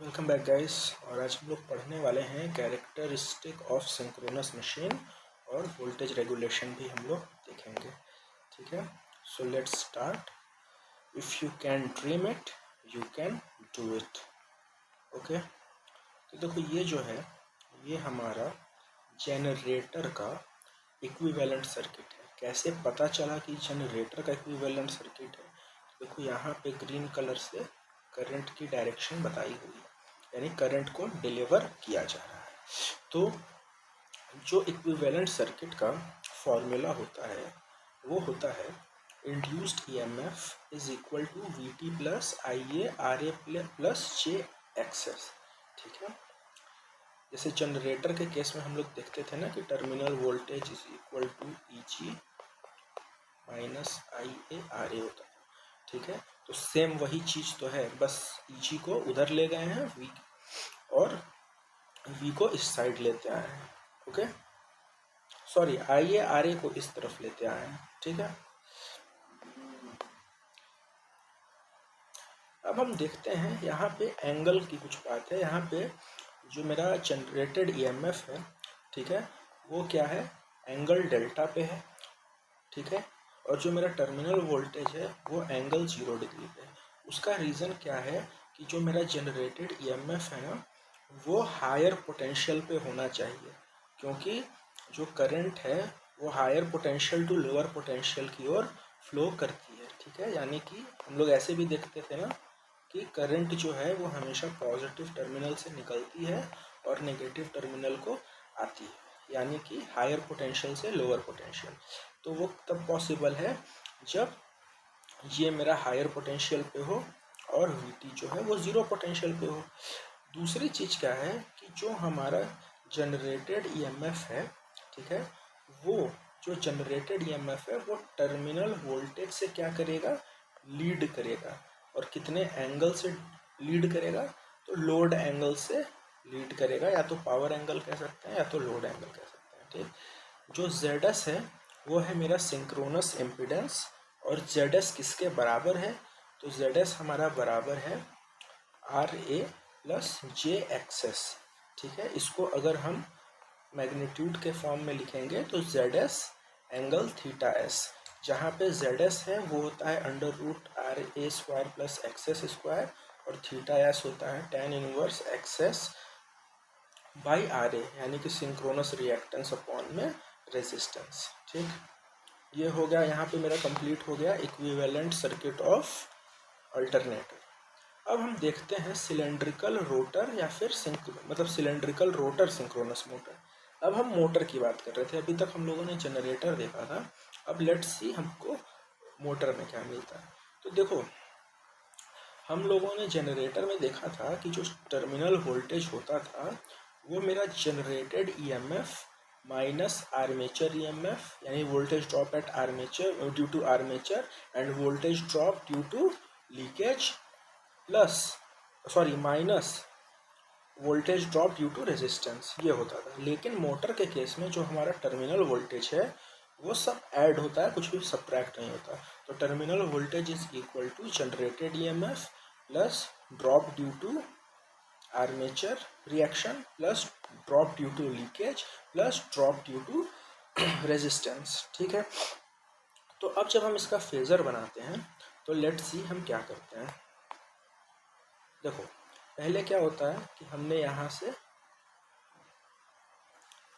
Welcome back guys. और आज हम लोग पढ़ने वाले हैं कैरेक्टरिस्टिक ऑफ सिंक्रोनस मशीन और वोल्टेज रेगुलेशन भी हम लोग देखेंगे। ठीक है, so let's start. If you can dream it you can do it. Okay, तो देखो ये जो है ये हमारा जनरेटर का इक्विवेलेंट सर्किट है। कैसे पता चला कि जनरेटर का इक्विवेलेंट सर्किट है? देखो यहाँ पे ग्रीन कलर से करंट की डायरेक्शन बताई हुई है, यानी करंट को डिलीवर किया जा रहा है। तो जो इक्विवेलेंट सर्किट का फॉर्मूला होता है वो होता है induced EMF is equal to V T plus I A R A plus J XS. ठीक है, जैसे जनरेटर के केस में हम लोग देखते थे ना कि terminal voltage is equal to E G minus I A R A होता है। ठीक है, तो सेम वही चीज़ तो है, बस ई जी को उधर ले गए हैं वी और वी को इस साइड लेते आए हैं। Okay, sorry I A R A को इस तरफ लेते आए हैं। ठीक है, अब हम देखते हैं यहाँ पे एंगल की कुछ बात है। यहाँ पे जो मेरा जनरेटेड ईएमएफ है, ठीक है, वो क्या है, एंगल डेल्टा पे है। ठीक है, और जो मेरा टर्मिनल वोल्टेज है वो एंगल 0 डिग्री पे है। उसका रीज़न क्या है कि जो मेरा जनरेटेड ईएमएफ है ना वो हायर पोटेंशियल पे होना चाहिए, क्योंकि जो करंट है वो higher potential to lower potential की ओर फ्लो करती है। ठीक है, यानी कि हम लोग ऐसे भी देखते थे ना कि करंट जो है वो हमेशा पॉजिटिव टर्मिनल से निकलती है और नेगेटिव टर्मिनल को आती है, यानी कि हायर पोटेंशियल से लोअर पोटेंशियल। तो वो तब पॉसिबल है जब ये मेरा हायर पोटेंशियल पे हो और वीटी जो है वो ज़ीरो पोटेंशियल पे हो। दूसरी चीज़ क्या है कि जो हमारा जनरेटेड ईएमएफ है, ठीक है, वो जो जनरेटेड ईएमएफ है वो टर्मिनल वोल्टेज से क्या करेगा, लीड करेगा। और कितने एंगल से लीड करेगा, तो लोड एंगल से लीड करेगा, या तो पावर एंगल कह सकते हैं या तो लोड एंगल कह सकते हैं। ठीक, जो ZS है वो है मेरा सिंक्रोनस इम्पिडेंस, और ZS किसके बराबर है, तो ZS हमारा बराबर है R A plus J XS. ठीक है, इसको अगर हम मैग्नीट्यूड के फॉर्म में लिखेंगे तो ZS एंगल थीटा एस, जहाँ पे ZS है वो होता है under root R A square plus access square, और थीटा एस होता है tan inverse X S by R A, यानी कि सिंक्रोनस रिएक्टेंस अपॉन में रेजिस्टेंस। ठीक, ये हो गया, यहाँ पे मेरा कंप्लीट हो गया इक्विवेलेंट सर्किट ऑफ अल्टरनेटर। अब हम देखते हैं सिलेंड्रिकल रोटर या फिर सिलेंड्रिकल रोटर सिंक्रोनस मोटर। अब हम मोटर की बात कर रहे थे, अभी तक हम लोगों ने जनरेटर देखा था। अब लेट्स सी हमको मोटर में क्या मिलता है। तो देखो, हम लोगों ने जनरेटर में देखा था कि जो टर्मिनल वोल्टेज होता था वो मेरा generated EMF minus armature EMF, यानी voltage drop at armature due to armature and voltage drop due to leakage plus minus voltage drop due to resistance, ये होता था। लेकिन मोटर के केस में जो हमारा टर्मिनल वोल्टेज है वो सब ऐड होता है, कुछ भी सब्ट्रैक्ट नहीं होता। तो terminal voltage is equal to generated EMF plus drop due to armature reaction plus drop due to leakage plus drop due to resistance. ठीक है, तो अब जब हम इसका फेजर बनाते हैं तो लेट्स सी हम क्या करते हैं। देखो, पहले क्या होता है कि हमने यहाँ से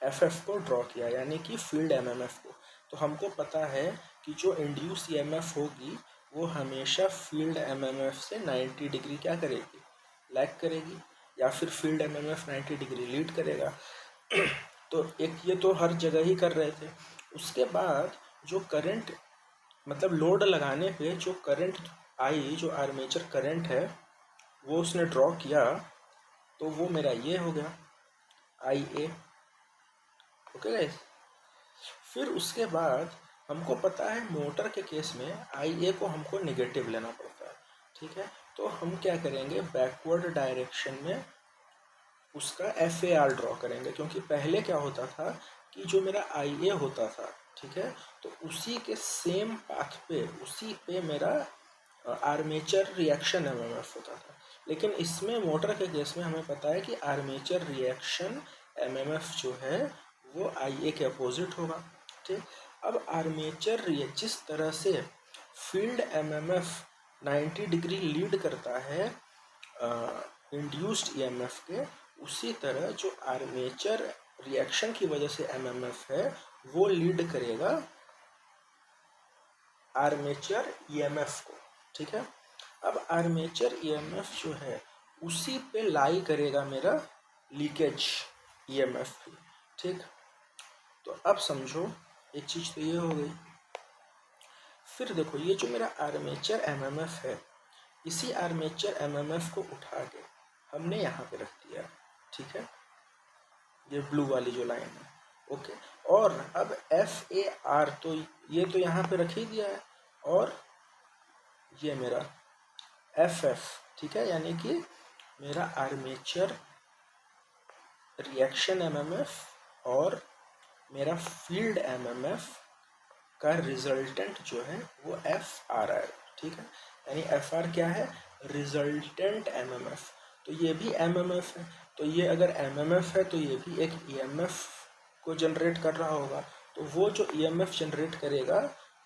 एफ को ड्रॉ किया, यानी कि फील्ड एमएमएफ को। तो हमको पता है कि जो इंड्यूस ईएमएफ होगी वो हमेशा फील्ड एमएमएफ से 90 डिग्री क्या करेगी, लैग करेगी, या फिर फील्ड एमएमएफ 90 डिग्री लीड करेगा। तो एक ये तो हर जगह ही कर रहे थे। उसके बाद जो करंट लोड लगाने पे जो करंट आई, जो आर्मेचर करंट है वो उसने ड्रॉ किया, तो वो मेरा ये हो गया आई ए। ओके गाइस, फिर उसके बाद हमको पता है मोटर के केस में आई ए को हमको नेगेटिव लेना पड़ता है। ठीक है, तो हम क्या करेंगे, बैकवर्ड डायरेक्शन में उसका एफ ए आर ड्रॉ करेंगे, क्योंकि पहले क्या होता था कि जो मेरा आई ए होता था, ठीक है, तो उसी के सेम पाथ पे, उसी पे मेरा आर्मेचर रिएक्शन एमएमएफ होता था। लेकिन इसमें मोटर के केस में हमें पता है कि आर्मेचर रिएक्शन एमएमएफ जो है वो IA के अपोजिट होगा। ठीक, अब आर्मेचर जिस तरह से फील्ड एमएमएफ 90 डिग्री लीड करता है इंड्यूस्ड ईएमएफ के, उसी तरह जो आर्मेचर रिएक्शन की वजह से एमएमएफ है वो लीड करेगा आर्मेचर ईएमएफ को। ठीक है, अब आर्मेचर ईएमएफ जो है उसी पे लाई करेगा मेरा लीकेज ईएमएफ भी। ठीक, तो अब समझो एक चीज़ तो ये हो गई। फिर देखो ये जो मेरा आर्मेचर एमएमएफ है, इसी आर्मेचर एमएमएफ को उठा के हमने यहाँ पे रख दिया। ठीक है, ये ब्लू वाली जो लाइन है, ओके। और अब FAR तो ये तो यहाँ पे रख ही दिया है, और ये मेरा FF, ठीक है, यानी कि मेरा आर्मेचर रिएक्शन एमएमएफ और मेरा फील्ड एमएमएफ का रिजल्टेंट जो है वो FR है। ठीक है, यानी FR क्या है, रिजल्टेंट एमएमएफ। तो ये भी एमएमएफ है, तो ये अगर एमएमएफ है तो ये भी एक ईएमएफ को जनरेट कर रहा होगा। तो वो जो ईएमएफ जनरेट करेगा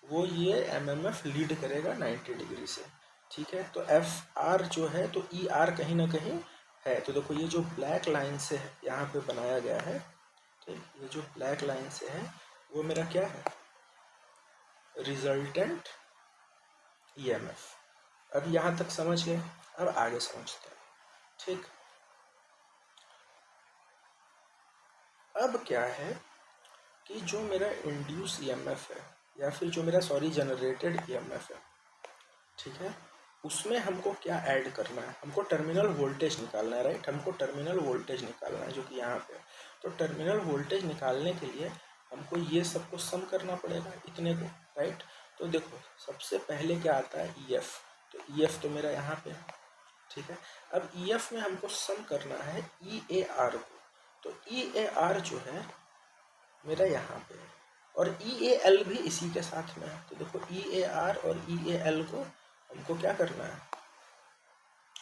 वो ये एमएमएफ लीड करेगा 90 डिग्री से। ठीक है, तो FR जो है तो ER कहीं ना कहीं है। तो देखो ये जो ब्लैक लाइन से यहाँ पे बनाया गया है, ठीक, ये जो ब्लैक लाइन से है वो मेरा क्या है, रिजल्टेंट ईएमएफ। अब यहाँ तक समझ गए, अब आगे समझते हैं। ठीक, अब क्या है कि जो मेरा इंड्यूस ईएमएफ है या फिर जो मेरा जनरेटेड ईएमएफ है, ठीक है, उसमें हमको क्या ऐड करना है, हमको टर्मिनल वोल्टेज निकालना है। राइट, हमको टर्मिनल वोल्टेज निकालना है जो कि यहाँ पे है। तो टर्मिनल वोल्टेज निकालने के लिए हमको ये सबको सम करना पड़ेगा, इतने को। राइट, तो देखो सबसे पहले क्या आता है, EF। तो EF तो मेरा यहाँ पे है। ठीक है, अब EF में हमको सम करना है EAR को। तो EAR जो है मेरा यहाँ पे है, और EAL भी इसी के साथ में है। तो देखो EAR और EAL को हमको क्या करना है,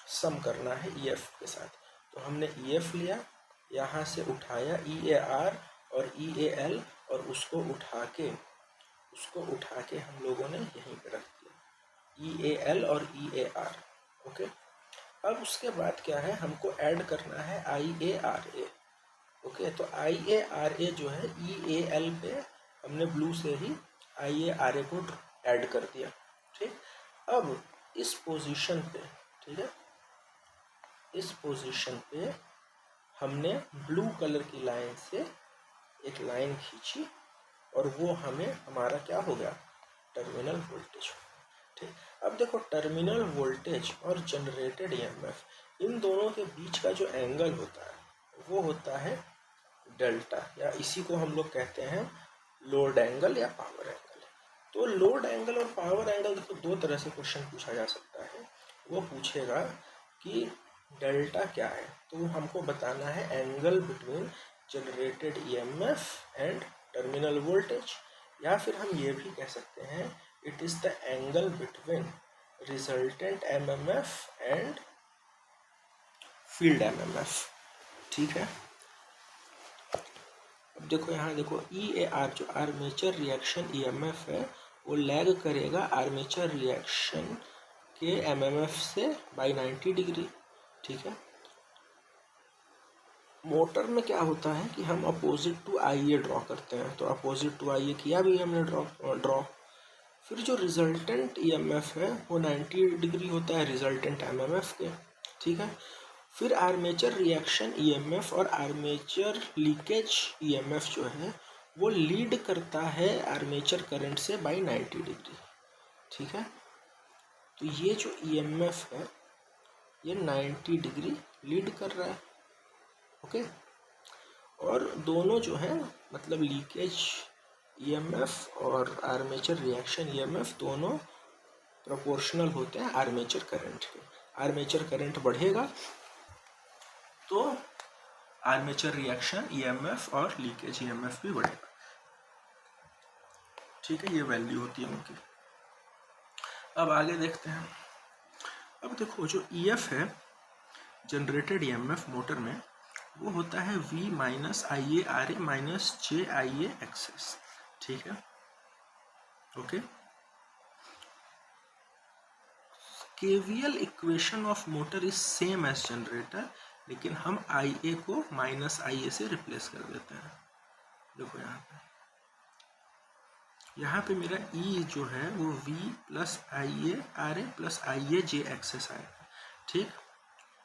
सम करना है EF के साथ। तो हमने EF लिया, यहाँ से उठाया EAR और EAL, और उसको उठा के हम लोगों ने यहीं पे रख दिया, EAL और EAR। ओके, अब उसके बाद क्या है, हमको ऐड करना है IARA। ओके, तो IARA जो है EAL पे हमने ब्लू से ही IARA को ऐड कर दिया। ठीक, अब इस पोजीशन पे, ठीक है, इस पोजीशन पे हमने ब्लू कलर की लाइन से एक लाइन खींची, और वो हमें हमारा क्या हो गया, टर्मिनल वोल्टेज। ठीक, अब देखो टर्मिनल वोल्टेज और जनरेटेड ईएमएफ, इन दोनों के बीच का जो एंगल होता है वो होता है डेल्टा, या इसी को हम लोग कहते हैं लोड एंगल या पावर एंगल। तो लोड एंगल और पावर एंगल देखो दो तरह से क्वेश्चन पूछा जा सकता है। वो पूछेगा कि डेल्टा क्या है, तो हमको बताना है angle between generated EMF and terminal voltage, या फिर हम ये भी कह सकते हैं it is the angle between resultant MMF and field MMF. ठीक है, अब देखो यहाँ देखो EAR जो आर्मेचर रिएक्शन ईएमएफ है वो लैग करेगा आर्मेचर रिएक्शन के एमएमएफ से बाई 90 डिग्री। ठीक है, मोटर में क्या होता है कि हम अपोजिट टू IA ड्रॉ करते हैं, तो अपोजिट टू IA किया भी हमने ड्रॉ। फिर जो रिजल्टेंट EMF है वो 90 डिग्री होता है रिजल्टेंट एमएमएफ के। ठीक है, फिर आर्मेचर रिएक्शन EMF और आर्मेचर लीकेज EMF जो है वो लीड करता है आर्मेचर करंट से बाई 90 डिग्री। ठीक है, तो ये जो EMF है ये 90 डिग्री लीड कर रहा है। ओके, और दोनों जो है मतलब लीकेज EMF और आर्मेचर रिएक्शन EMF दोनों प्रोपोर्शनल होते हैं आर्मेचर करंट के। आर्मेचर करंट बढ़ेगा तो आर्मेचर रिएक्शन EMF और लीकेज EMF भी बढ़ेगा। ठीक है, ये वैल्यू होती है उनकी। अब आगे देखते हैं। अब देखो जो EF है जनरेटेड ईएमएफ मोटर में वो होता है V minus I A R A minus J I A XS, ठीक है, okay. KVL equation of motor is same as generator, लेकिन हम आई ए को माइनस आई ए से रिप्लेस कर देते हैं। देखो यहाँ पे मेरा E जो है वो V plus I A R A plus I A J XS आएगा, ठीक।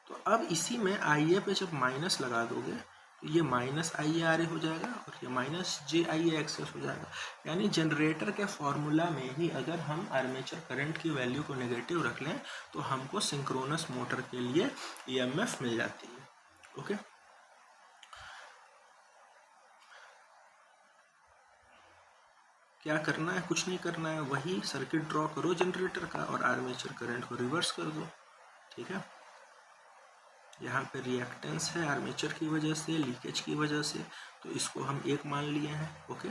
तो अब इसी में आई ए पे जब माइनस लगा दोगे तो ये माइनस आई ए आर ए हो जाएगा और ये minus J I A access हो जाएगा। यानी जनरेटर के फॉर्मूला में ही अगर हम आर्मेचर करंट की वैल्यू को नेगेटिव रख लें तो हमको सिंक्रोनस मोटर के लिए ईएमएफ मिल जाती है, ओके। क्या करना है, कुछ नहीं करना है, वही सर्किट ड्रॉ करो जनरेटर का और आर्मेचर करंट को रिवर्स कर दो, ठीक है। यहाँ पे रिएक्टेंस है आर्मेचर की वजह से, लीकेज की वजह से, तो इसको हम 1 मान लिए हैं, ओके।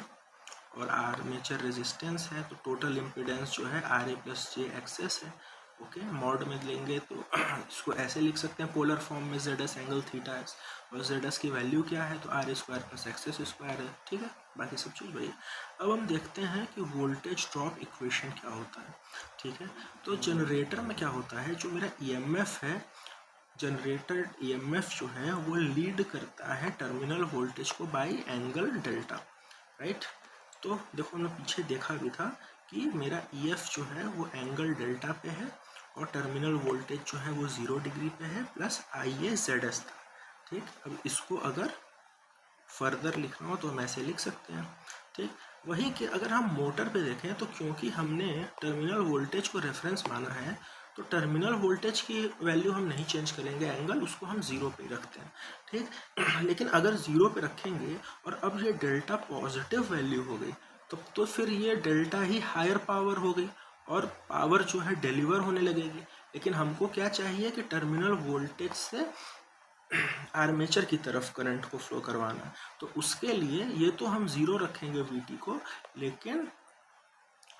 और आर्मेचर रेजिस्टेंस है तो टोटल इम्पीडेंस जो है R A plus J XS है, ओके। मॉड में लेंगे तो इसको ऐसे लिख सकते हैं पोलर फॉर्म में Z S angle theta S, और जेड एस की वैल्यू क्या है तो R A square plus access square है, ठीक है। बाकी सब चीज़ वही। अब हम देखते हैं कि वोल्टेज ड्रॉप इक्वेशन क्या होता है, ठीक है। तो जनरेटर में क्या होता है, जो मेरा ईएमएफ है, जनरेटर ईएमएफ जो है वो लीड करता है टर्मिनल वोल्टेज को बाय एंगल डेल्टा, राइट। तो देखो हमने पीछे देखा भी था कि मेरा ईएफ जो है वो एंगल डेल्टा पे है और टर्मिनल वोल्टेज जो है वो 0 डिग्री पे है plus I A Z S था, ठीक। अब इसको अगर फर्दर लिखना हो तो हम ऐसे लिख सकते हैं, ठीक। वही कि अगर हम मोटर पे देखें तो क्योंकि हमने टर्मिनल वोल्टेज को रेफरेंस माना है तो टर्मिनल वोल्टेज की वैल्यू हम नहीं चेंज करेंगे, एंगल उसको हम 0 पे रखते हैं, ठीक। लेकिन अगर 0 पे रखेंगे और अब ये डेल्टा पॉजिटिव वैल्यू हो गई तो फिर ये डेल्टा ही हायर पावर हो गई और पावर जो है डिलीवर होने लगेगी। लेकिन हमको क्या चाहिए कि टर्मिनल वोल्टेज से आर्मेचर की तरफ करंट को फ्लो करवाना, तो उसके लिए ये तो हम 0 रखेंगे वीटी को, लेकिन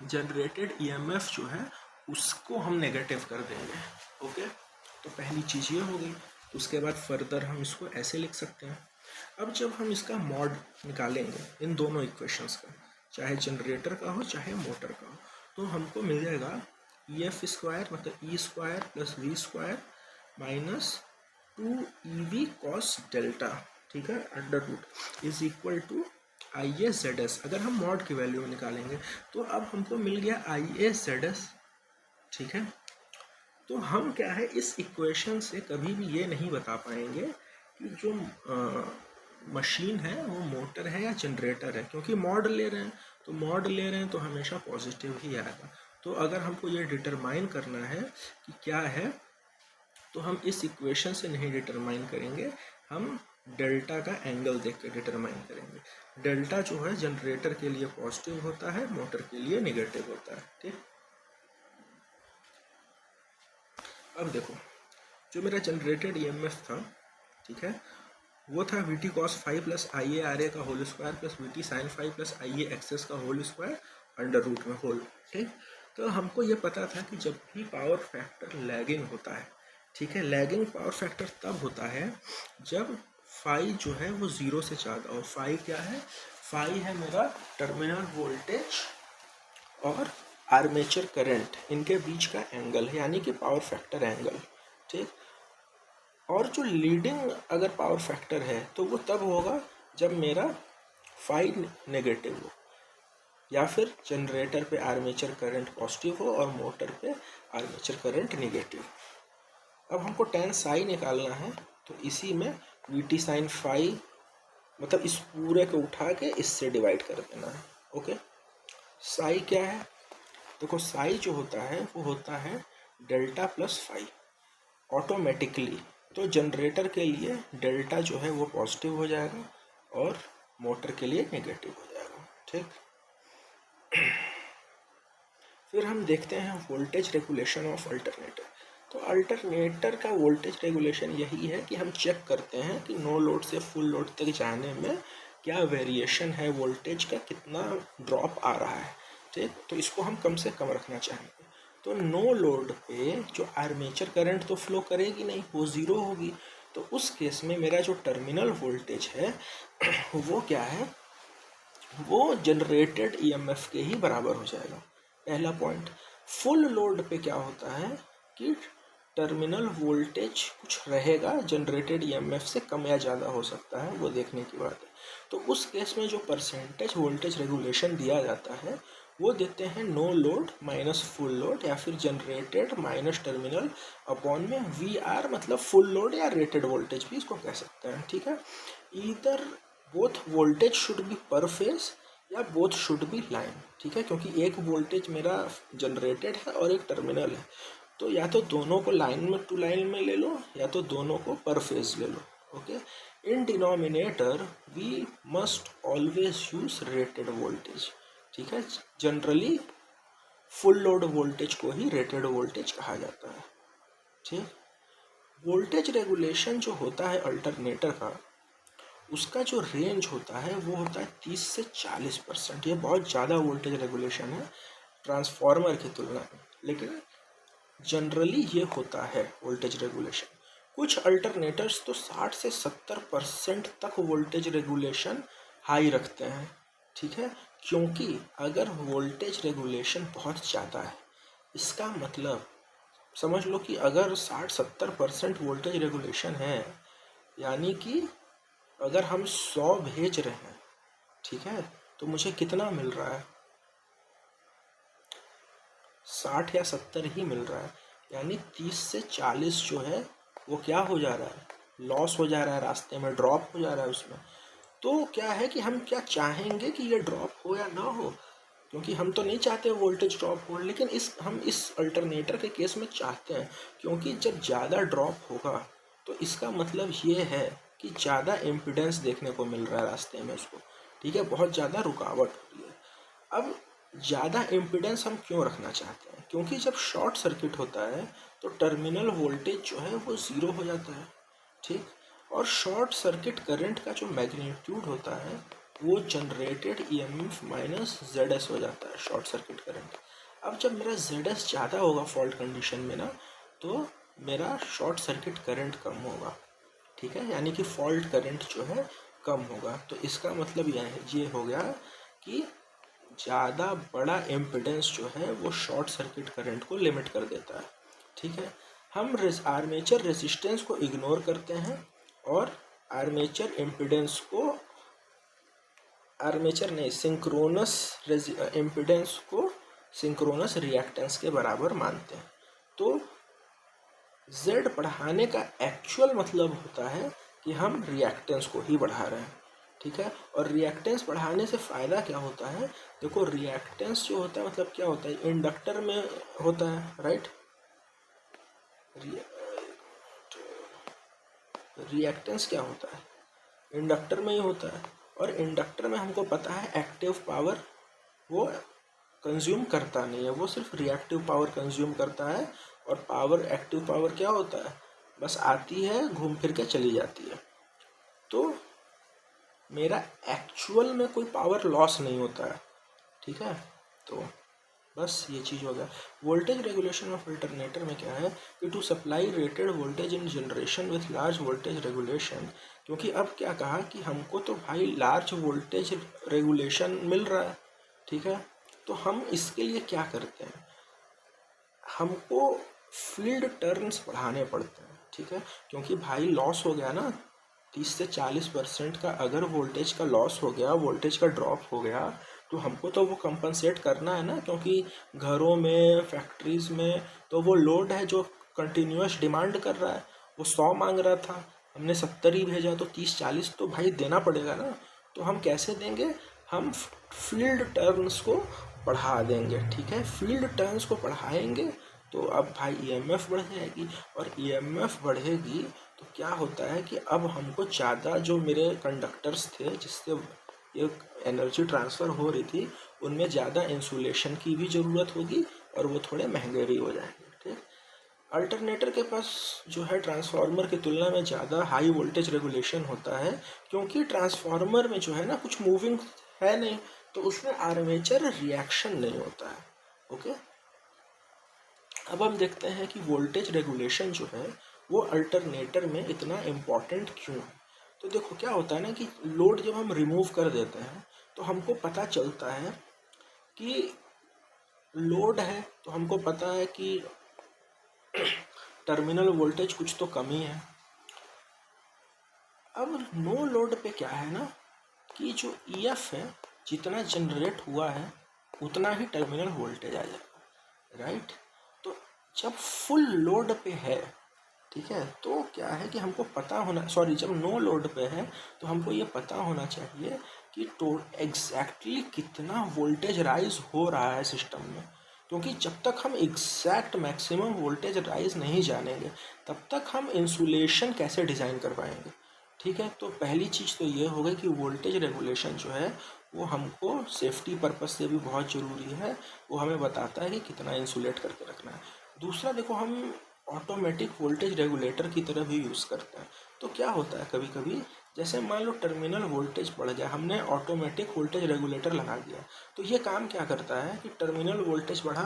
जनरेटेड ईएमएफ जो है उसको हम नेगेटिव कर देंगे, ओके। तो पहली चीज़ ये हो गई। उसके बाद फर्दर हम इसको ऐसे लिख सकते हैं। अब जब हम इसका मॉड निकालेंगे इन दोनों इक्वेशंस का, चाहे जनरेटर का हो चाहे मोटर का हो, तो हमको मिल जाएगा ई एफ स्क्वायर मतलब E square plus V square minus 2 EV cos delta, ठीक है, under root is equal to I A Z S. अगर हम मॉड की वैल्यू निकालेंगे तो अब हमको मिल गया आई ए जेड एस, ठीक है। तो हम क्या है इस इक्वेशन से कभी भी ये नहीं बता पाएंगे कि जो मशीन है वो मोटर है या जनरेटर है, क्योंकि मॉड ले रहे हैं तो मॉड ले रहे हैं तो हमेशा पॉजिटिव ही आएगा। तो अगर हमको ये डिटरमाइन करना है कि क्या है तो हम इस इक्वेशन से नहीं डिटरमाइन करेंगे, हम डेल्टा का एंगल देख के डिटरमाइन करेंगे। डेल्टा जो है जनरेटर के लिए पॉजिटिव होता है, मोटर के लिए नेगेटिव होता है, ठीक। अब देखो जो मेरा जनरेटेड ईएमएफ था, ठीक है, वो था V T cos 5 plus I A R A का whole square plus V T sine 5 plus I A X S का होल स्क्वायर अंडर रूट में होल, ठीक। तो हमको ये पता था कि जब भी पावर फैक्टर लैगिंग होता है, ठीक है, लैगिंग पावर फैक्टर तब होता है जब फाई जो है वो 0 से ज़्यादा और फाई क्या है, फाई है मेरा टर्मिनल वोल्टेज और आर्मेचर करंट इनके बीच का एंगल है, यानी कि पावर फैक्टर एंगल, ठीक। और जो लीडिंग अगर पावर फैक्टर है तो वो तब होगा जब मेरा फाई नेगेटिव हो या फिर जनरेटर पे आर्मेचर करंट पॉजिटिव हो और मोटर पे आर्मेचर करंट नेगेटिव। अब हमको tan साई निकालना है तो इसी में वी टी साइन फाई मतलब इस पूरे को उठा के इससे डिवाइड कर देना है, ओके। साई क्या है, देखो साई जो होता है वो होता है डेल्टा प्लस फाई ऑटोमेटिकली। तो जनरेटर के लिए डेल्टा जो है वो पॉजिटिव हो जाएगा और मोटर के लिए नेगेटिव हो जाएगा, ठीक। फिर हम देखते हैं वोल्टेज रेगुलेशन ऑफ अल्टरनेटर। तो अल्टरनेटर का वोल्टेज रेगुलेशन यही है कि हम चेक करते हैं कि नो लोड से फुल लोड तक जाने में क्या वेरिएशन है वोल्टेज का, कितना ड्रॉप आ रहा है, ठीक। तो इसको हम कम से कम रखना चाहेंगे। तो तो नो लोड पे जो आर्मेचर करंट तो फ्लो करेगी नहीं, वो ज़ीरो होगी। तो उस केस में मेरा जो टर्मिनल वोल्टेज है वो क्या है, वो जनरेटेड ईएमएफ के ही बराबर हो जाएगा। पहला पॉइंट। फुल लोड पे क्या होता है कि टर्मिनल वोल्टेज कुछ रहेगा, जनरेटेड ईएमएफ से कम या ज़्यादा हो सकता है, वो देखने की बात है। तो उस केस में जो परसेंटेज वोल्टेज रेगुलेशन दिया जाता है वो देते हैं no load minus full load, या फिर जनरेटेड माइनस टर्मिनल अपॉन में वी आर, मतलब फुल लोड या रेटेड वोल्टेज भी इसको कह सकते हैं, ठीक है। Either both voltage should be per phase या बोथ शुड बी लाइन, ठीक है, क्योंकि एक वोल्टेज मेरा जनरेटेड है और एक टर्मिनल है, तो या तो दोनों को लाइन में टू लाइन में ले लो या तो दोनों को पर फेज ले लो। Okay, in denominator we must always use rated voltage, ठीक है। जनरली फुल लोड वोल्टेज को ही रेटेड वोल्टेज कहा जाता है, ठीक। वोल्टेज रेगुलेशन जो होता है अल्टरनेटर का, उसका जो रेंज होता है वो होता है 30 से 40%। ये बहुत ज़्यादा वोल्टेज रेगुलेशन है ट्रांसफार्मर की तुलना में, लेकिन जनरली ये होता है वोल्टेज रेगुलेशन। कुछ अल्टरनेटर्स तो 60 से 70% तक वोल्टेज रेगुलेशन हाई रखते हैं, ठीक है, क्योंकि अगर वोल्टेज रेगुलेशन बहुत ज़्यादा है, इसका मतलब समझ लो कि अगर 60-70% वोल्टेज रेगुलेशन है, यानी कि अगर हम 100 भेज रहे हैं, ठीक है, तो मुझे कितना मिल रहा है, 60 या 70 ही मिल रहा है, यानी 30 से 40 जो है वो क्या हो जा रहा है, लॉस हो जा रहा है, रास्ते में ड्रॉप हो जा रहा है उसमें। तो क्या है कि हम क्या चाहेंगे कि ये ड्रॉप हो या ना हो, क्योंकि हम तो नहीं चाहते वोल्टेज ड्रॉप हो, लेकिन हम इस अल्टरनेटर के केस में चाहते हैं, क्योंकि जब ज़्यादा ड्रॉप होगा तो इसका मतलब ये है कि ज़्यादा इम्पिडेंस देखने को मिल रहा है रास्ते में उसको, ठीक है, बहुत ज़्यादा रुकावट हो रही है। अब ज़्यादा इम्पिडेंस हम क्यों रखना चाहते हैं, क्योंकि जब शॉर्ट सर्किट होता है तो टर्मिनल वोल्टेज जो है वो ज़ीरो हो जाता है, ठीक। और शॉर्ट सर्किट करंट का जो मैग्नीट्यूड होता है वो जनरेटेड ईएमएफ माइनस ZS हो जाता है, शॉर्ट सर्किट करंट। अब जब मेरा ZS ज़्यादा होगा फॉल्ट कंडीशन में ना, तो मेरा शॉर्ट सर्किट करंट कम होगा, ठीक है, यानी कि फॉल्ट करंट जो है कम होगा। तो इसका मतलब ये हो गया कि ज़्यादा बड़ा इम्पिडेंस जो है वो शॉर्ट सर्किट करंट को लिमिट कर देता है, ठीक है। हम आर्मेचर रेजिस्टेंस को इग्नोर करते हैं और आर्मेचर इम्पिडेंस को, आर्मेचर नहीं, सिंक्रोनस इम्पिडेंस को सिंक्रोनस रिएक्टेंस के बराबर मानते हैं। तो Z बढ़ाने का एक्चुअल मतलब होता है कि हम रिएक्टेंस को ही बढ़ा रहे हैं, ठीक है। और रिएक्टेंस बढ़ाने से फ़ायदा क्या होता है, देखो रिएक्टेंस जो होता है मतलब क्या होता है, इंडक्टर में होता है, राइट। रिएक्टेंस क्या होता है, इंडक्टर में ही होता है, और इंडक्टर में हमको पता है एक्टिव पावर वो कंज्यूम करता नहीं है, वो सिर्फ रिएक्टिव पावर कंज्यूम करता है। और पावर, एक्टिव पावर क्या होता है, बस आती है घूम फिर के चली जाती है। तो मेरा एक्चुअल में कोई पावर लॉस नहीं होता है, ठीक है। तो बस ये चीज़ हो गया। वोल्टेज रेगुलेशन ऑफ अल्टरनेटर में क्या है कि to supply rated voltage in generation with large voltage regulation, क्योंकि अब क्या कहा कि हमको तो भाई लार्ज वोल्टेज रेगुलेशन मिल रहा है, ठीक है। तो हम इसके लिए क्या करते हैं, हमको फील्ड टर्न्स बढ़ाने पड़ते हैं, ठीक है, क्योंकि भाई लॉस हो गया ना, 30 से 40% का अगर वोल्टेज का लॉस हो गया, वोल्टेज का ड्रॉप हो गया, तो हमको तो वो कंपनसेट करना है ना, क्योंकि घरों में, फैक्ट्रीज़ में तो वो लोड है जो कंटिन्यूस डिमांड कर रहा है। वो 100 मांग रहा था, हमने 70 ही भेजा, तो 30-40 तो भाई देना पड़ेगा ना। तो हम कैसे देंगे, हम फील्ड टर्न्स को बढ़ा देंगे, ठीक है। फील्ड टर्न्स को बढ़ाएंगे तो अब भाई ईएमएफ बढ़ जाएगी, और ईएमएफ बढ़ेगी तो क्या होता है कि अब हमको ज़्यादा जो मेरे कंडक्टर्स थे जिससे ये एनर्जी ट्रांसफ़र हो रही थी, उनमें ज़्यादा इंसुलेशन की भी ज़रूरत होगी और वो थोड़े महंगे भी हो जाएंगे, ठीक। अल्टरनेटर के पास जो है ट्रांसफार्मर की तुलना में ज़्यादा हाई वोल्टेज रेगुलेशन होता है, क्योंकि ट्रांसफार्मर में जो है ना कुछ मूविंग है नहीं, तो उसमें आर्मेचर रिएक्शन नहीं होता है, ओके। अब हम देखते हैं कि वोल्टेज रेगुलेशन जो है वो अल्टरनेटर में इतना इम्पॉर्टेंट क्यों है। तो देखो क्या होता है ना कि लोड जब हम रिमूव कर देते हैं तो हमको पता चलता है कि लोड है, तो हमको पता है कि टर्मिनल वोल्टेज कुछ तो कमी है। अब नो लोड पे क्या है ना कि जो ईएफ है जितना जनरेट हुआ है उतना ही टर्मिनल वोल्टेज आ जाएगा, राइट। तो जब फुल लोड पे है, ठीक है, तो क्या है कि हमको पता होना, सॉरी, जब नो लोड पे है तो हमको ये पता होना चाहिए कि तो एग्जैक्टली कितना वोल्टेज राइज हो रहा है सिस्टम में। क्योंकि जब तक हम एग्जैक्ट मैक्सिमम वोल्टेज राइज नहीं जानेंगे तब तक हम इंसुलेशन कैसे डिज़ाइन कर पाएंगे, ठीक है। तो पहली चीज़ तो ये हो गई कि वोल्टेज रेगुलेशन जो है वो हमको सेफ्टी पर्पस से भी बहुत ज़रूरी है, वो हमें बताता है कि कितना इंसुलेट करके रखना है। दूसरा देखो, हम ऑटोमेटिक वोल्टेज रेगुलेटर की तरह भी यूज़ करते हैं। तो क्या होता है कभी कभी, जैसे मान लो टर्मिनल वोल्टेज बढ़ गया, हमने ऑटोमेटिक वोल्टेज रेगुलेटर लगा दिया, तो ये काम क्या करता है कि टर्मिनल वोल्टेज बढ़ा,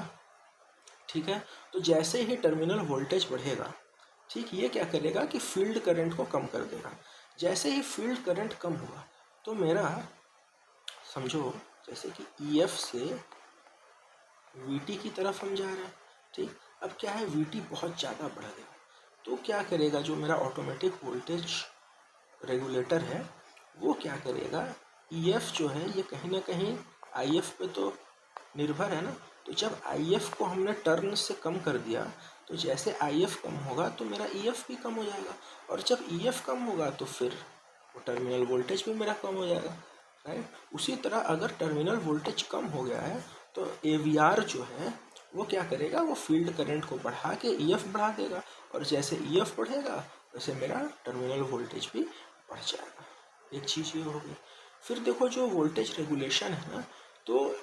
ठीक है, तो जैसे ही टर्मिनल वोल्टेज बढ़ेगा, ठीक, ये क्या करेगा कि फील्ड करंट को कम कर देगा। जैसे ही फील्ड करंट कम हुआ तो मेरा समझो जैसे कि ईएफ से वीटी की तरफ हम जा रहे हैं, ठीक। अब क्या है, वीटी बहुत ज़्यादा बढ़ गया, तो क्या करेगा जो मेरा ऑटोमेटिक वोल्टेज रेगुलेटर है वो क्या करेगा, ईएफ जो है ये कहीं ना कहीं आईएफ पे तो निर्भर है ना। तो जब आईएफ को हमने टर्न से कम कर दिया तो जैसे आईएफ कम होगा तो मेरा ईएफ भी कम हो जाएगा, और जब ईएफ कम होगा तो फिर वो टर्मिनल वोल्टेज भी मेरा कम हो जाएगा, राइट। उसी तरह अगर टर्मिनल वोल्टेज कम हो गया है तो एवीआर जो है वो क्या करेगा, वो फील्ड करंट को बढ़ा के ईएफ बढ़ा देगा, और जैसे ईएफ बढ़ेगा वैसे मेरा टर्मिनल वोल्टेज भी बढ़ जाएगा। एक चीज़ ये हो गई। फिर देखो जो वोल्टेज रेगुलेशन है ना, तो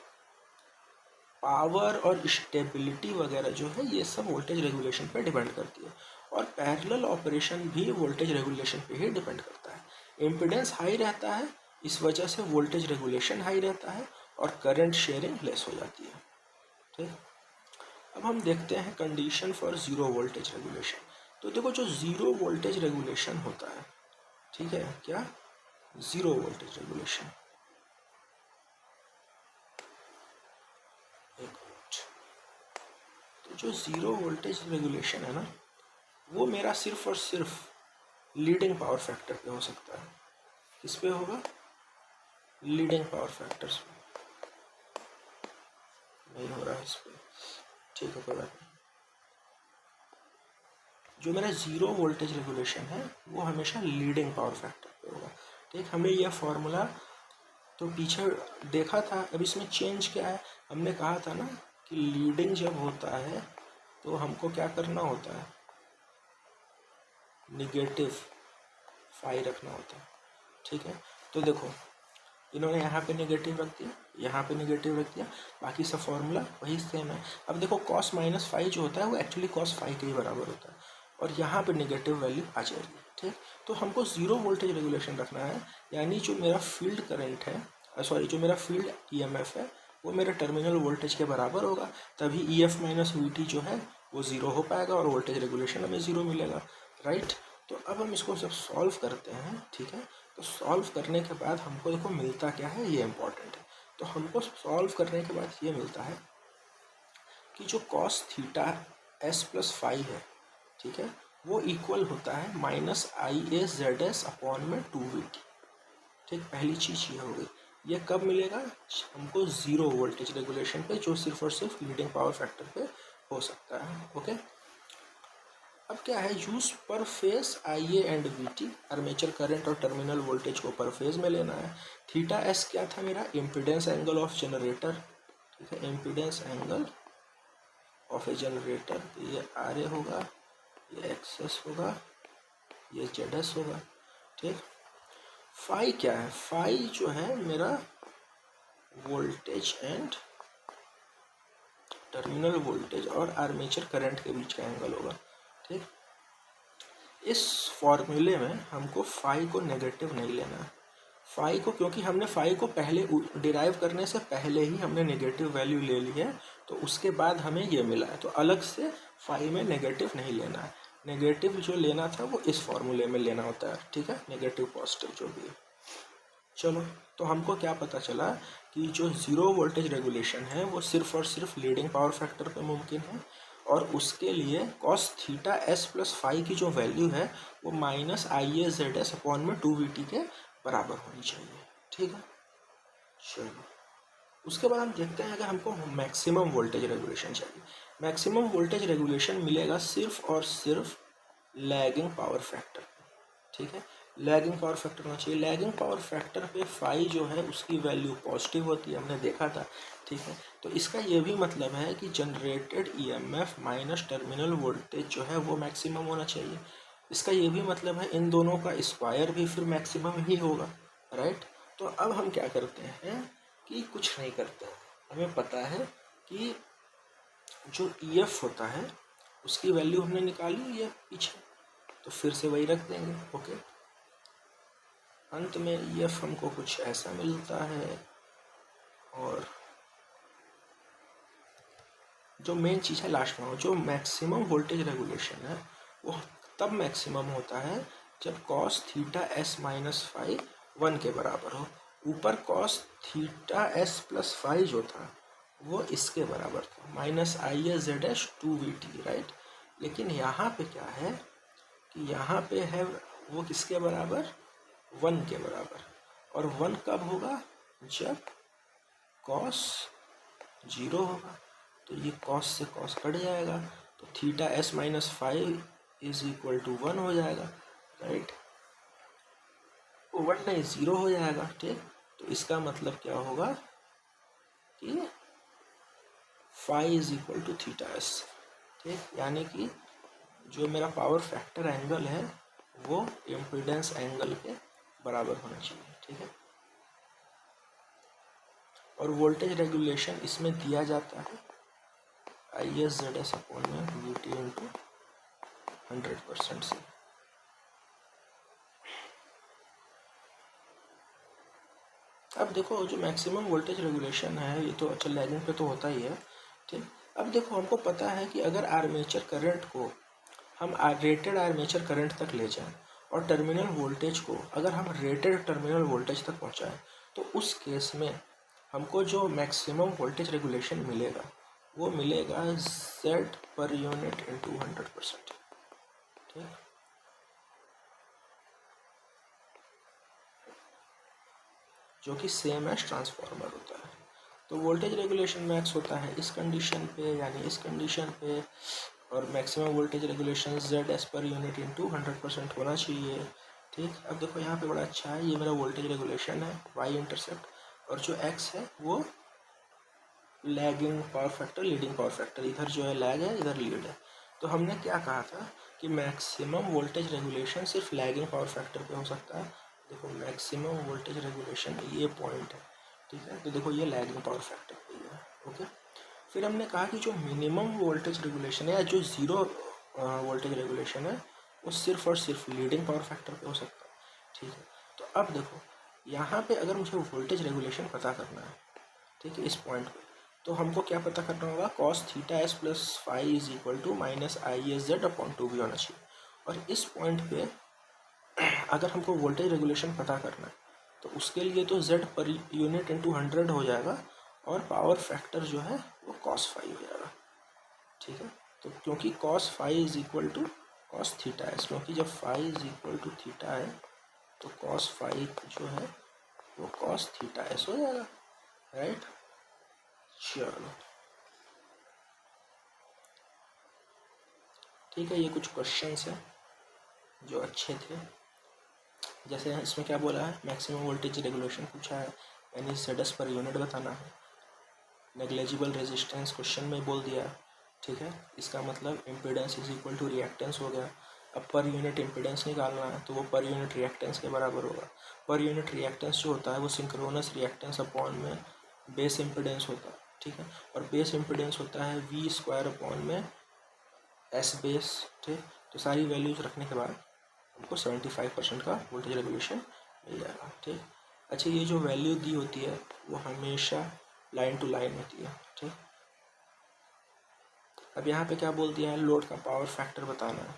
पावर और स्टेबिलिटी वगैरह जो है ये सब वोल्टेज रेगुलेशन पे डिपेंड करती है, और पैरेलल ऑपरेशन भी वोल्टेज रेगुलेशन पे ही डिपेंड करता है। इम्पीडेंस हाई रहता है, इस वजह से वोल्टेज रेगुलेशन हाई रहता है और करंट शेयरिंग लेस हो जाती है, ठीक। अब हम देखते हैं condition for zero voltage regulation. तो देखो जो ज़ीरो वोल्टेज रेगुलेशन होता है, ठीक है, क्या ज़ीरो वोल्टेज रेगुलेशन, तो जो ज़ीरो वोल्टेज रेगुलेशन है ना वो मेरा सिर्फ और सिर्फ लीडिंग पावर फैक्टर पे हो सकता है। किस पे होगा, लीडिंग पावर फैक्टर्स पे, नहीं हो रहा है इस पे, ठीक है, कोई बात नहीं। जो मेरा ज़ीरो वोल्टेज रेगुलेशन है वो हमेशा लीडिंग पावर फैक्टर पे होगा, ठीक। हमें यह फॉर्मूला तो पीछे देखा था, अब इसमें चेंज क्या है, हमने कहा था ना कि लीडिंग जब होता है तो हमको क्या करना होता है, निगेटिव फाई रखना होता है, ठीक है। तो देखो इन्होंने यहाँ पे नेगेटिव रख दिया, यहाँ पे नेगेटिव रख दिया, बाकी सब फॉर्मूला वही सेम है। अब देखो कॉस माइनस फाई जो होता है वो एक्चुअली कॉस फाई के ही बराबर होता है, और यहाँ पे नेगेटिव वैल्यू आ जाएगी, ठीक। तो हमको ज़ीरो वोल्टेज रेगुलेशन रखना है, यानी जो मेरा फील्ड करंट है, सॉरी, जो मेरा फील्ड ईएमएफ है वो मेरे टर्मिनल वोल्टेज के बराबर होगा, तभी ईएफ माइनस वीटी जो है वो ज़ीरो हो पाएगा और वोल्टेज रेगुलेशन हमें ज़ीरो मिलेगा, राइट। तो अब हम इसको जब सॉल्व करते हैं, ठीक है, तो सॉल्व करने के बाद हमको देखो मिलता क्या है, ये इम्पॉर्टेंट है। तो हमको सॉल्व करने के बाद ये मिलता है कि जो cos theta S plus phi है, ठीक है, वो इक्वल होता है minus I S Z S upon में 2VT, ठीक। पहली चीज़ ये हो गई। ये कब मिलेगा, हमको ज़ीरो वोल्टेज रेगुलेशन पे, जो सिर्फ और सिर्फ लीडिंग पावर फैक्टर पे हो सकता है, ओके। अब क्या है, यूज पर phase I A and we T, armature current और टर्मिनल वोल्टेज को पर फेज में लेना है। थीटा एस क्या था मेरा, इम्पीडेंस एंगल ऑफ जनरेटर, ठीक है, impedance angle of A generator, तो ये आर ए होगा, ये एक्स एस होगा, ये जेड एस होगा, ठीक। फाई क्या है, फाई जो है मेरा वोल्टेज एंड टर्मिनल वोल्टेज और आर्मेचर करंट के बीच का एंगल होगा, ठीक। इस फॉर्मूले में हमको फाई को नेगेटिव नहीं लेना है, फाई को, क्योंकि हमने फाई को पहले डिराइव करने से पहले ही हमने नेगेटिव वैल्यू ले ली है, तो उसके बाद हमें ये मिला है, तो अलग से फाई में नेगेटिव नहीं लेना है। नेगेटिव जो लेना था वो इस फॉर्मूले में लेना होता है, ठीक है, नेगेटिव पॉजिटिव जो भी है। चलो, तो हमको क्या पता चला कि जो ज़ीरो वोल्टेज रेगुलेशन है वो सिर्फ और सिर्फ लीडिंग पावर फैक्टर पे मुमकिन है, और उसके लिए cos theta S plus phi की जो वैल्यू है वो minus I A Z S upon में 2 VT के बराबर होनी चाहिए, ठीक है। चलो, उसके बाद हम देखते हैं अगर हमको मैक्सिमम वोल्टेज रेगुलेशन चाहिए। मैक्सिमम वोल्टेज रेगुलेशन मिलेगा सिर्फ और सिर्फ लैगिंग पावर फैक्टर, ठीक है। लैगिंग पावर फैक्टर होना चाहिए। लैगिंग पावर फैक्टर पे फाई जो है उसकी वैल्यू पॉजिटिव होती है, हमने देखा था, ठीक है। तो इसका ये भी मतलब है कि generated EMF minus terminal voltage जो है वो मैक्सिमम होना चाहिए। इसका ये भी मतलब है इन दोनों का स्क्वायर भी फिर मैक्सिमम ही होगा, राइट। तो अब हम क्या करते हैं कि कुछ नहीं करते हैं, हमें पता है कि जो ईएफ होता है उसकी वैल्यू हमने निकाली ये पीछे, तो फिर से वही रख देंगे, ओके। अंत में ईएफ हमको कुछ ऐसा मिलता है, और जो मेन चीज़ है लास्ट में, जो मैक्सिमम वोल्टेज रेगुलेशन है वो तब मैक्सिमम होता है जब cos theta S minus phi 1 के बराबर हो। ऊपर cos theta S plus phi जो था वो इसके बराबर था, minus I S Z S 2 VT, right. लेकिन यहाँ पे क्या है कि यहाँ पे है वो किसके बराबर, 1 के बराबर। और 1 कब होगा, जब कॉस 0 होगा, तो ये कॉस से कॉस कट जाएगा, तो theta S minus five is equal to 1 हो जाएगा, राइट। 1 नहीं 0 हो जाएगा, ठीक। तो इसका मतलब क्या होगा कि phi is equal to theta S, ठीक। यानी कि जो मेरा पावर फैक्टर एंगल है वो इम्पीडेंस एंगल के बराबर होना चाहिए, ठीक है। और वोल्टेज रेगुलेशन इसमें दिया जाता है आई एस जेड एस अपॉन में VT इंटू 100% से। अब देखो जो मैक्सिमम वोल्टेज रेगुलेशन है ये तो अच्छा लैगिंग पे तो होता ही है, ठीक। अब देखो हमको पता है कि अगर आर्मेचर करंट को हम रेटेड आर्मेचर करंट तक ले जाएं और टर्मिनल वोल्टेज को अगर हम रेटेड टर्मिनल वोल्टेज तक पहुंचाएं, तो उस केस में हमको जो मैक्सिमम वोल्टेज रेगुलेशन मिलेगा वो मिलेगा Z पर यूनिट इंटू 100%, ठीक। जो कि सेम एज ट्रांसफार्मर होता है। तो वोल्टेज रेगुलेशन मैक्स होता है इस कंडीशन पे, यानी इस कंडीशन पे, और maximum voltage regulation Z S per unit into 100% होना चाहिए, ठीक। अब देखो यहाँ पे बड़ा अच्छा है, ये मेरा वोल्टेज रेगुलेशन है वाई इंटरसेप्ट, और जो एक्स है वो lagging power factor leading power factor, इधर जो है लैग है इधर लीड है। तो हमने क्या कहा था कि मैक्सिमम वोल्टेज रेगुलेशन सिर्फ लैगिंग पावर फैक्टर पे हो सकता है। देखो मैक्सिमम वोल्टेज रेगुलेशन ये पॉइंट है, ठीक है। तो देखो ये लैगिंग पावर फैक्टर पे ही है, ओके। फिर हमने कहा कि जो मिनिमम वोल्टेज रेगुलेशन है या जो ज़ीरो वोल्टेज रेगुलेशन है वो सिर्फ और सिर्फ लीडिंग पावर फैक्टर पे हो सकता है, ठीक है। तो अब देखो यहाँ पे अगर मुझे वोल्टेज रेगुलेशन पता करना है, ठीक है, इस पॉइंट पे, तो हमको क्या पता करना होगा, cos theta S plus phi is equal to minus I S Z upon 2 भी होना चाहिए। और इस पॉइंट पे अगर हमको वोल्टेज रेगुलेशन पता करना है तो उसके लिए तो Z पर यूनिट इंटू 100 हो जाएगा, और पावर फैक्टर जो है वो कॉस फाई हो जाएगा, ठीक है। तो क्योंकि cos phi is equal to cos theta S, क्योंकि जब phi is equal to theta है तो कॉस फाई जो है वो कॉस थीटा एस हो जाएगा, राइट। चलो ठीक है, ये कुछ क्वेश्चंस हैं जो अच्छे थे। जैसे इसमें क्या बोला है, मैक्सिमम वोल्टेज रेगुलेशन पूछा है, यानी ZS पर यूनिट बताना है। नेग्लेजिबल रेजिस्टेंस क्वेश्चन में बोल दिया, ठीक है। इसका मतलब impedance is equal to reactance हो गया। अब पर यूनिट इम्पीडेंस निकालना है तो वो पर यूनिट रिएक्टेंस के बराबर होगा। पर यूनिट रिएक्टेंस जो होता है वो सिंक्रोनस रिएक्टेंस अपॉन में बेस इम्पीडेंस होता है, ठीक है। और बेस इम्पीडेंस होता है V² अपॉन में S बेस, ठीक। तो सारी वैल्यूज रखने के बाद हमको 75% का वोल्टेज रेगुलेशन मिल जाएगा, ठीक। अच्छा, ये जो वैल्यू दी होती है वो हमेशा लाइन टू लाइन होती है, ठीक। अब यहाँ पे क्या बोल दिया है, लोड का पावर फैक्टर बताना है,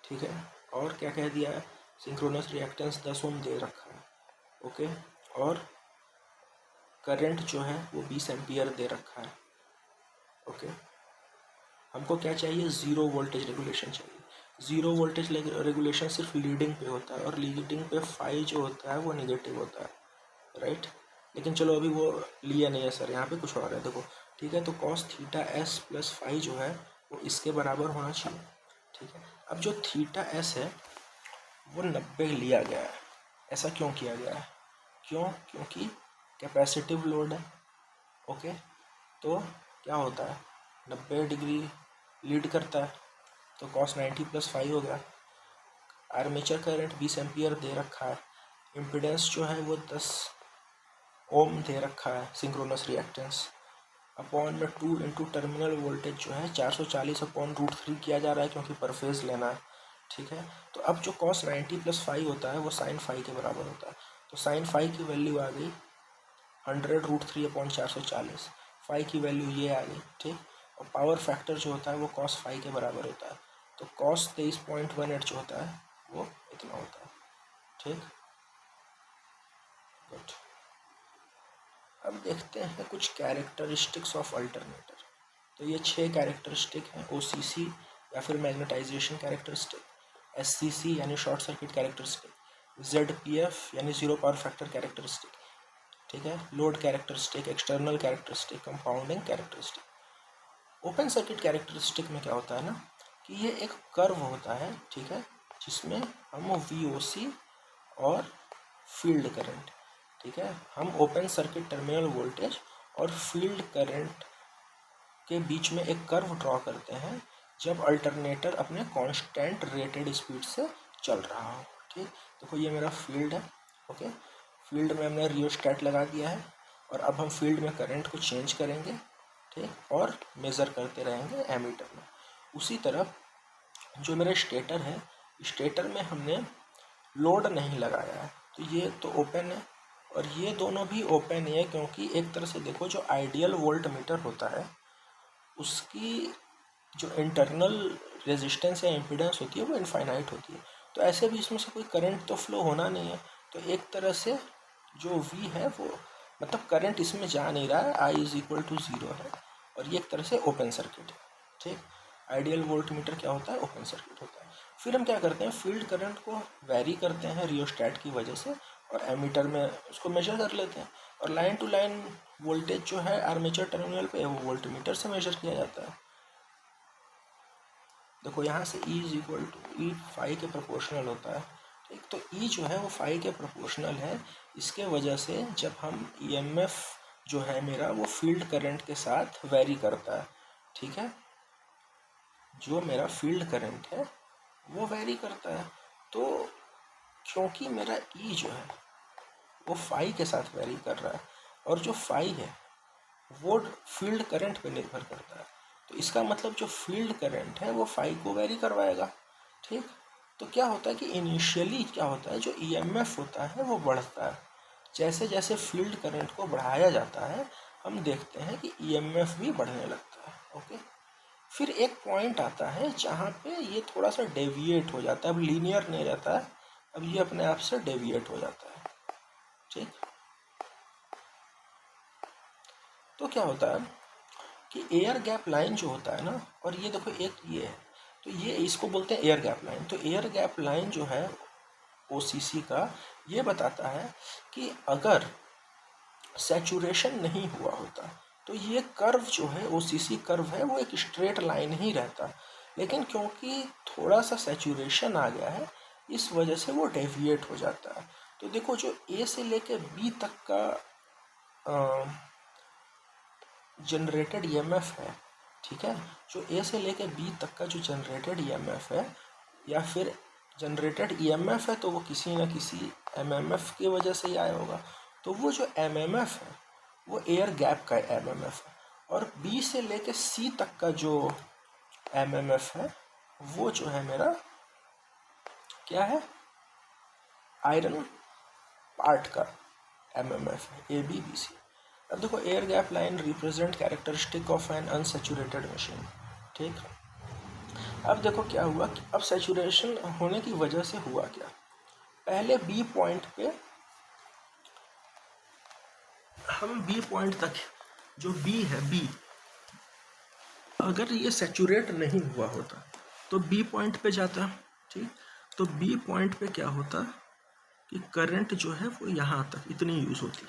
ठीक है। और क्या कह दिया है, सिंक्रोनस रिएक्टेंस 10 ओम दे रखा है, ओके। और करंट जो है वो 20 एम्पियर दे रखा है, ओके। हमको क्या चाहिए, ज़ीरो वोल्टेज रेगुलेशन चाहिए। ज़ीरो वोल्टेज रेगुलेशन सिर्फ लीडिंग पे होता है, और लीडिंग पे फाई जो होता है वो निगेटिव होता है, राइट। लेकिन चलो अभी वो लिया नहीं है सर, यहाँ पे कुछ और है, देखो, ठीक है। तो cos theta S plus phi जो है वो इसके बराबर होना चाहिए, ठीक है। अब जो थीटा एस है वो 90 लिया गया है। ऐसा क्यों किया गया है, क्योंकि कैपेसिटिव लोड है, ओके। तो क्या होता है, 90 डिग्री लीड करता है, तो कॉस 90 प्लस फाइव हो गया। आर्मेचर करंट 20 एम्पियर दे रखा है, इम्पिडेंस जो है वो 10 ओम दे रखा है, सिंक्रोनस रिएक्टेंस अपॉन में 2 इंटू टर्मिनल वोल्टेज जो है 440 अपॉन √3 किया जा रहा है, क्योंकि पर फेज लेना है, ठीक है। तो अब जो कॉस 90 प्लस फाइव होता है वो साइन फाइव के बराबर होता है, तो साइन फाइव की वैल्यू आ गई 100 √3 अपॉन 440, फाइव की वैल्यू ये आ गई, ठीक। और पावर फैक्टर जो होता है वो कॉस फाइव के बराबर होता है, तो कॉस 23.18 जो होता है वो इतना होता है, ठीक। गुड। अब देखते हैं कुछ कैरेक्टरिस्टिक्स ऑफ अल्टरनेटर। तो ये 6 कैरेक्टरिस्टिक हैं, OCC या फिर मैग्नेटाइजेशन कैरेक्टरिस्टिक, SCC यानी शॉर्ट सर्किट कैरेक्टरिस्टिक, ZPF यानी ज़ीरो पावर फैक्टर कैरेक्टरिस्टिक, ठीक है, load characteristic, external characteristic, compounding characteristic. Open circuit characteristic में क्या होता है ना कि ये एक कर्व होता है, ठीक है, जिसमें हम VOC और फील्ड करंट, ठीक है, हम ओपन सर्किट टर्मिनल वोल्टेज और फील्ड करंट के बीच में एक कर्व ड्रॉ करते हैं जब अल्टरनेटर अपने कांस्टेंट रेटेड स्पीड से चल रहा हो, ठीक। देखो ये मेरा फील्ड है, ओके। फील्ड में हमने रियोस्टेट लगा दिया है, और अब हम फील्ड में करंट को चेंज करेंगे, ठीक, और मेज़र करते रहेंगे एमीटर में। उसी तरह जो मेरा स्टेटर है, स्टेटर में हमने लोड नहीं लगाया है, तो ये तो ओपन है, और ये दोनों भी ओपन ही है, क्योंकि एक तरह से देखो जो आइडियल वोल्ट मीटर होता है उसकी जो इंटरनल रेजिस्टेंस या इम्पीडेंस होती है वो इनफाइनाइट होती है, तो ऐसे भी इसमें से कोई करंट तो फ्लो होना नहीं है, तो एक तरह से जो V है वो मतलब करंट इसमें जा नहीं रहा है, I = 0 है, और ये एक तरह से ओपन सर्किट है, ठीक। आइडियल वोल्ट मीटर क्या होता है, ओपन सर्किट होता है। फिर हम क्या करते हैं, फील्ड करंट को वैरी करते हैं रियोस्टेट की वजह से, और एमीटर में उसको मेजर कर लेते हैं, और लाइन टू लाइन वोल्टेज जो है आर्मेचर टर्मिनल पे वो वोल्ट मीटर से मेजर किया जाता है। देखो यहाँ से E = E फाई के प्रोपोर्शनल होता है, ठीक। तो E जो है वो फाई के प्रोपोर्शनल है, इसके वजह से जब हम EMF जो है मेरा वो फील्ड करंट के साथ वेरी करता है, ठीक है, जो मेरा फील्ड करंट है वो वेरी करता है, तो क्योंकि मेरा E जो है वो फाई के साथ वेरी कर रहा है, और जो फाई है वो फील्ड करंट पे निर्भर करता है, तो इसका मतलब जो फील्ड करंट है वो फाई को वेरी करवाएगा, ठीक। तो क्या होता है कि इनिशियली क्या होता है, जो EMF होता है वो बढ़ता है, जैसे जैसे फील्ड करंट को बढ़ाया जाता है हम देखते हैं कि EMF भी बढ़ने लगता है, ओके। फिर एक पॉइंट आता है जहाँ पे ये थोड़ा सा डेविएट हो जाता है, अब लीनियर नहीं रहता है, अब ये अपने आप से डेविएट हो जाता है, ठीक। तो क्या होता है कि एयर गैप लाइन जो होता है ना, और ये देखो एक ये है, तो ये इसको बोलते हैं एयर गैप लाइन। तो एयर गैप लाइन जो है OCC का, ये बताता है कि अगर सैचुरेशन नहीं हुआ होता तो ये कर्व जो है OCC कर्व है वो एक स्ट्रेट लाइन ही रहता, लेकिन क्योंकि थोड़ा सा सैचुरेशन आ गया है इस वजह से वो डेविएट हो जाता है। तो देखो जो A से लेकर B तक का जनरेटेड EMF है, ठीक है, जो A से लेकर B तक का जो जनरेटेड EMF है, या फिर जनरेटेड EMF है तो वो किसी न किसी MMF की वजह से ही आया होगा, तो वो जो MMF है वो एयर गैप का MMF है, और B से लेकर C तक का जो MMF है वो जो है मेरा क्या है, आयरन पार्ट का MMF है, ABBC। अब देखो air gap line represent characteristic of N unsaturated machine, ठीक। अब देखो क्या हुआ कि अब सैचुरेशन होने की वजह से हुआ क्या। पहले बी पॉइंट पे हम बी पॉइंट तक, जो बी है, बी अगर ये सैचुरेट नहीं हुआ होता तो बी पॉइंट पे जाता, ठीक। तो बी पॉइंट पे क्या होता कि करंट जो है वो यहाँ तक इतनी यूज़ होती,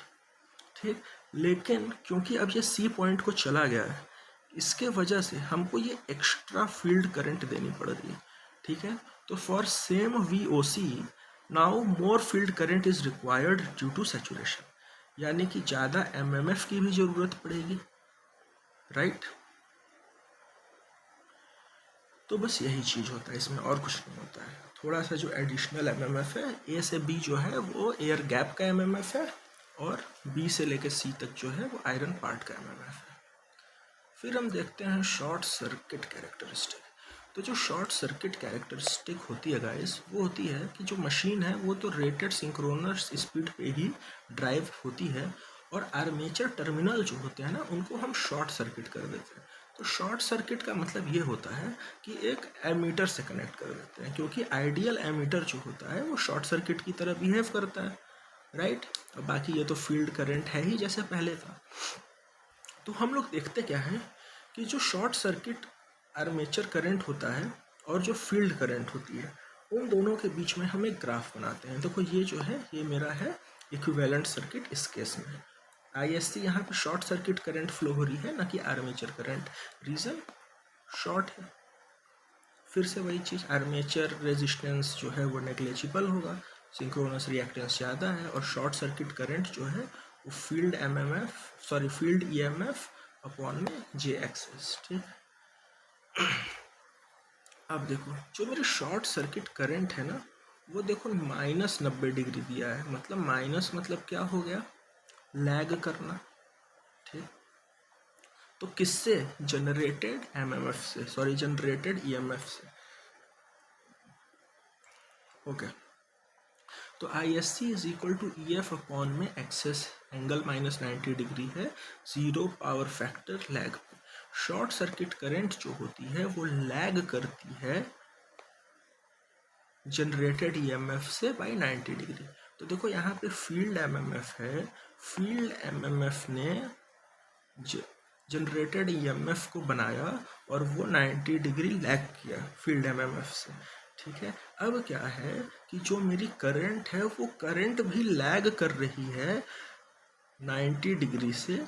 ठीक। लेकिन क्योंकि अब ये सी पॉइंट को चला गया है, इसके वजह से हमको ये एक्स्ट्रा फील्ड करंट देनी पड़ रही है, ठीक है। तो for same V O C now more field current is required due to saturation, यानी कि ज़्यादा एमएमएफ की भी ज़रूरत पड़ेगी, राइट। तो बस यही चीज़ होता है इसमें, और कुछ नहीं होता है। थोड़ा सा जो एडिशनल एमएमएफ है, ए से बी जो है वो एयर गैप का एमएमएफ है, और बी से लेकर सी तक जो है वो आयरन पार्ट का एमएमएफ है। फिर हम देखते हैं शॉर्ट सर्किट कैरेक्टरिस्टिक। तो जो शॉर्ट सर्किट कैरेक्टरिस्टिक होती है गाइस, वो होती है कि जो मशीन है वो तो रेटेड सिंक्रोनस स्पीड पे ही ड्राइव होती है, और आर्मेचर टर्मिनल जो होते हैं ना, उनको हम शॉर्ट सर्किट कर देते हैं। तो शॉर्ट सर्किट का मतलब ये होता है कि एक एमीटर से कनेक्ट कर देते हैं, क्योंकि आइडियल एमीटर जो होता है वो शॉर्ट सर्किट की तरह बिहेव करता है, राइट। अब बाकी ये तो फील्ड करंट है ही जैसे पहले था। तो हम लोग देखते क्या है कि जो शॉर्ट सर्किट आर्मेचर करंट होता है और जो फील्ड करंट होती है, उन दोनों के बीच में हम एक ग्राफ बनाते हैं। देखो ये जो है ये मेरा है इक्विवेलेंट सर्किट इस केस में। आईएससी यहाँ पे शॉर्ट सर्किट करंट फ्लो हो रही है, ना कि आर्मेचर करंट, रीज़न शॉर्ट है। फिर से वही चीज़, आर्मेचर रेजिस्टेंस जो है वो नेग्लेजिबल होगा, सिंक्रोनस रिएक्टेंस ज़्यादा है, और शॉर्ट सर्किट करंट जो है वो फील्ड ईएमएफ अपॉन में जे एक्सेस, ठीक। अब देखो जो मेरी शॉर्ट सर्किट करंट है ना, वो देखो -90 डिग्री दिया है। मतलब माइनस मतलब क्या हो गया, लैग करना, ठीक। तो किससे, जनरेटेड एमएमएफ से, सॉरी जनरेटेड ईएमएफ से, ओके। तो I S C is equal to E F upon में एक्सेस एंगल -90 डिग्री है, ज़ीरो पावर फैक्टर लैग पे। शॉर्ट सर्किट करंट जो होती है वो लैग करती है जनरेटेड ईएमएफ से बाई 90 डिग्री। तो देखो यहाँ पे फील्ड एमएमएफ है, फील्ड एमएमएफ ने जनरेटेड ईएमएफ को बनाया और वो 90 डिग्री लैग किया फील्ड एमएमएफ से, ठीक है। अब क्या है कि जो मेरी करंट है वो करंट भी लैग कर रही है 90 डिग्री से।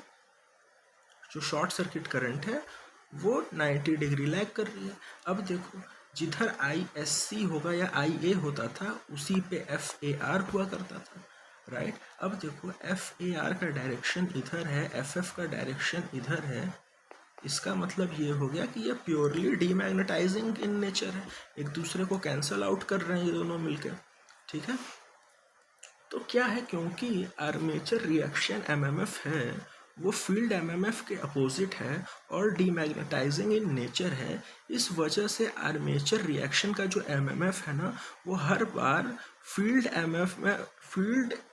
जो शॉर्ट सर्किट करंट है वो 90 डिग्री लैग कर रही है। अब देखो जिधर ISC होगा या IA होता था, उसी पे FAR हुआ करता था, राइट। अब देखो FAR का डायरेक्शन इधर है, FF का डायरेक्शन इधर है। इसका मतलब ये हो गया कि ये प्योरली डीमैग्नेटाइजिंग इन नेचर है, एक दूसरे को कैंसल आउट कर रहे हैं ये दोनों मिलकर, ठीक है। तो क्या है, क्योंकि आर्मेचर रिएक्शन एमएमएफ है वो फील्ड एमएमएफ के अपोजिट है और डीमैग्नेटाइजिंग इन नेचर है, इस वजह से आर्मेचर रिएक्शन का जो एमएमएफ है ना, वो हर बार फील्ड